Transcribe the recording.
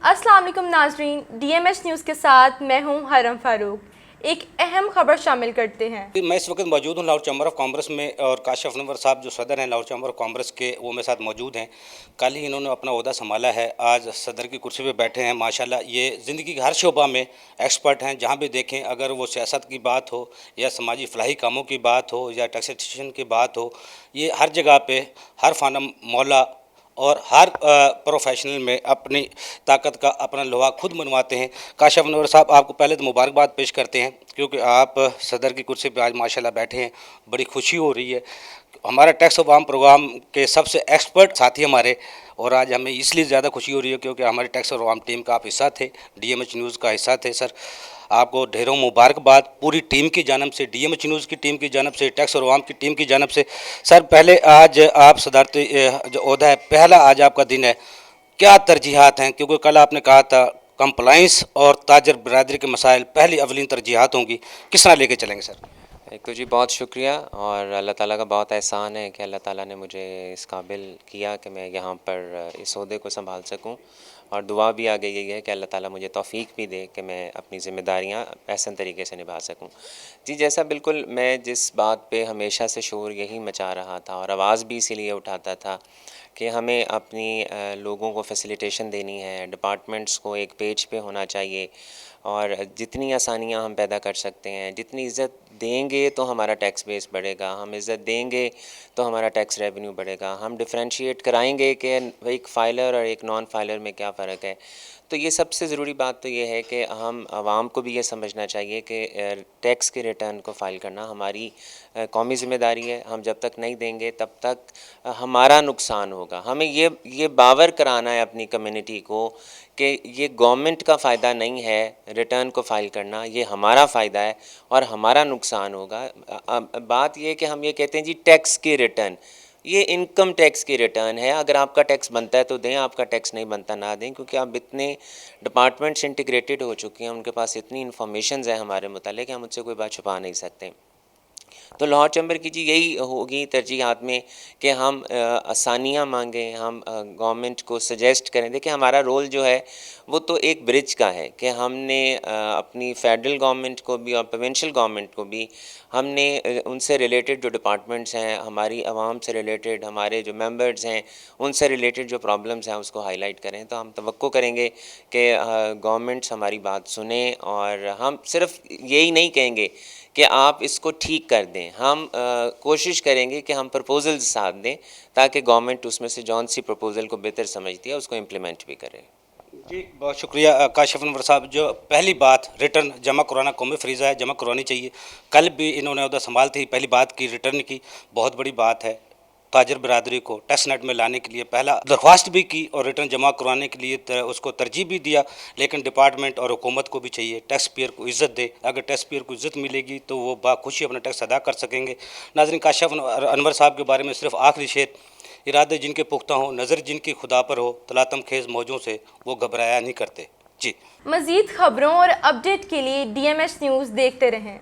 अस्सलाम वालेकुम नाजरीन, DMH न्यूज़ के साथ मैं हूं हरम फारूक। एक अहम खबर शामिल करते हैं। मैं इस वक्त मौजूद हूँ लाहौर चैम्बर ऑफ कॉमर्स में और काशिफ अनवर साहब जो सदर हैं लाहौर चैम्बर ऑफ कॉमर्स के, वो मेरे साथ मौजूद हैं। कल ही इन्होंने अपना ओहदा संभाला है, आज सदर की कुर्सी पे बैठे हैं। माशाल्लाह ये ज़िंदगी के हर शोबा में एक्सपर्ट हैं। जहाँ भी देखें, अगर वो सियासत की बात हो या समाजी फलाही कामों की बात हो या टैक्सेशन की बात हो, ये हर जगह पर हर फाना मौला और हर प्रोफेशनल में अपनी ताकत का अपना लोहा खुद मनवाते हैं। काशिफ अनवर साहब, आपको पहले तो मुबारकबाद पेश करते हैं क्योंकि आप सदर की कुर्सी पे आज माशाल्लाह बैठे हैं। बड़ी खुशी हो रही है। हमारा टैक्स अवाम प्रोग्राम के सबसे एक्सपर्ट साथी हमारे, और आज हमें इसलिए ज़्यादा खुशी हो रही है क्योंकि हमारे टैक्स अवाम टीम का आप हिस्सा थे, DMH न्यूज़ का हिस्सा थे। सर, आपको ढेरों मुबारकबाद पूरी टीम की जानब से, DMH न्यूज़ की टीम की जानब से, टैक्स और अवाम की टीम की जानब से। सर, पहले आज आप सदारती जो ओहदा है, पहला आज आपका दिन है, क्या तरजीहात हैं? क्योंकि कल आपने कहा था कंप्लाइंस और ताजर बरदरी के मसाइल पहली अवलीन तरजीहात होंगी, किस तरह लेके चलेंगे सर? एक तो जी बहुत शुक्रिया, और अल्लाह ताला का बहुत एहसान है कि अल्लाह ताला ने मुझे इस काबिल किया कि मैं यहाँ पर इस ओहदे को संभाल सकूँ। और दुआ भी आ गई है कि अल्लाह ताला मुझे तौफ़ीक भी दे कि मैं अपनी ज़िम्मेदारियाँ अहसन तरीके से निभा सकूँ। जी, जैसा बिल्कुल मैं जिस बात पे हमेशा से शोर यही मचा रहा था और आवाज़ भी इसीलिए उठाता था कि हमें अपनी लोगों को फैसिलिटेशन देनी है, डिपार्टमेंट्स को एक पेज पे होना चाहिए, और जितनी आसानियाँ हम पैदा कर सकते हैं, जितनी इज़्ज़त देंगे तो हमारा टैक्स बेस बढ़ेगा, हम इज़्ज़त देंगे तो हमारा टैक्स रेवेन्यू बढ़ेगा, हम डिफरेंशिएट कराएंगे कि एक फ़ाइलर और एक नॉन फ़ाइलर में क्या फ़र्क है। तो ये सबसे ज़रूरी बात तो ये है कि हम आवाम को भी ये समझना चाहिए कि टैक्स के रिटर्न को फ़ाइल करना हमारी कौमी ज़िम्मेदारी है। हम जब तक नहीं देंगे तब तक हमारा नुकसान होगा। हमें ये बावर कराना है अपनी कम्युनिटी को कि ये गवर्नमेंट का फ़ायदा नहीं है रिटर्न को फ़ाइल करना, ये हमारा फ़ायदा है और हमारा नुकसान होगा। बात ये है कि हम ये कहते हैं जी टैक्स की रिटर्न, ये इनकम टैक्स की रिटर्न है। अगर आपका टैक्स बनता है तो दें, आपका टैक्स नहीं बनता ना दें, क्योंकि अब इतने डिपार्टमेंट्स इंटीग्रेटेड हो चुके हैं, उनके पास इतनी इन्फॉर्मेशन है हमारे मुतालिक कि हम उससे कोई बात छुपा नहीं सकते। तो लाहौर चैम्बर की जी यही होगी तरजीहात में कि हम आसानियाँ मांगें, हम गवर्नमेंट को सजेस्ट करें। देखिए, हमारा रोल जो है वो तो एक ब्रिज का है कि हमने अपनी फेडरल गवर्नमेंट को भी और प्रोविंशियल गवर्नमेंट को भी हमने उनसे रिलेटेड जो डिपार्टमेंट्स हैं, हमारी आवाम से रिलेटेड हमारे जो मेंबर्स हैं, उनसे रिलेटेड जो प्रॉब्लम्स हैं उसको हाईलाइट करें। तो हम तवक्को करेंगे कि गवर्नमेंट्स हमारी बात सुने, और हम सिर्फ यही नहीं कहेंगे कि आप इसको ठीक कर दें, हम कोशिश करेंगे कि हम प्रपोज़ल्स साथ दें ताकि गवर्नमेंट उसमें से जौन सी प्रपोज़ल को बेहतर समझती है उसको इम्प्लीमेंट भी करे। जी, बहुत शुक्रिया काशिफ अनवर साहब। जो पहली बात रिटर्न जमा करवाना कौमी फरीज़ा है, जमा करवानी चाहिए। कल भी इन्होंने उधर संभालते ही पहली बात की रिटर्न की, बहुत बड़ी बात है। ताजर बरदरी को टैक्स नेट में लाने के लिए पहला दरख्वास्त भी की और रिटर्न जमा करवाने के लिए उसको तरजीह भी दिया, लेकिन डिपार्टमेंट और हुकूमत को भी चाहिए टैक्स पेयर को इज़्ज़त दे। अगर टैक्स पेयर को इज़्ज़त मिलेगी तो वो बाखुशी अपना टैक्स अदा कर सकेंगे। नाज़रीन, काशिफ अनवर साहब के बारे में सिर्फ आखिरी शेर, इरादे जिनके पुख्ता हों, नज़र जिनकी खुदा पर हो, तलातम खेज़ मौजों से वो घबराया नहीं करते। जी, मज़ीद खबरों और अपडेट के लिए DMH न्यूज़ देखते रहें।